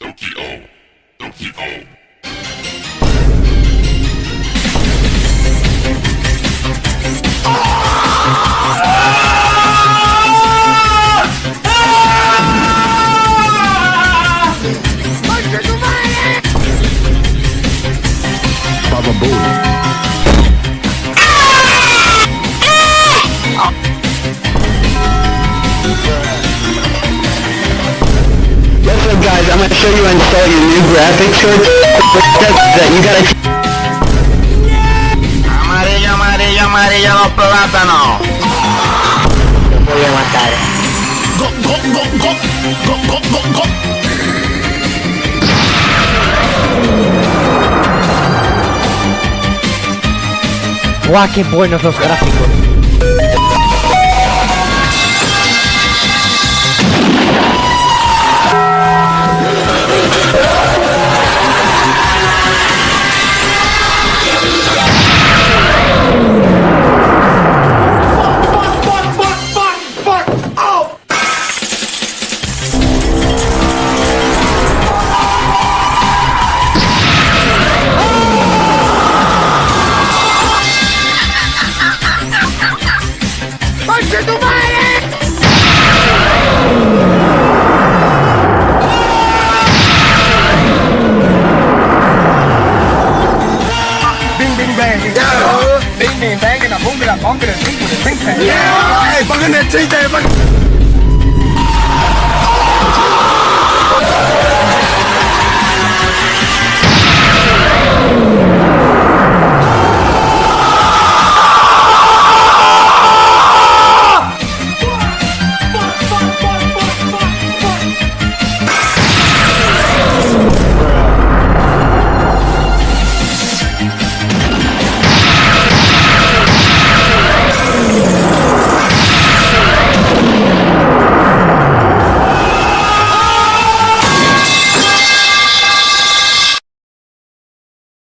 Baba Booey. What's up, guys? I'm gonna show you how to install your new graphics card. That you gotta. Amarillo, amarillo, amarillo los plátanos. Te voy a matar. ¡Guau, qué buenos los gráficos! Hey, fucking that teeth there, fucking.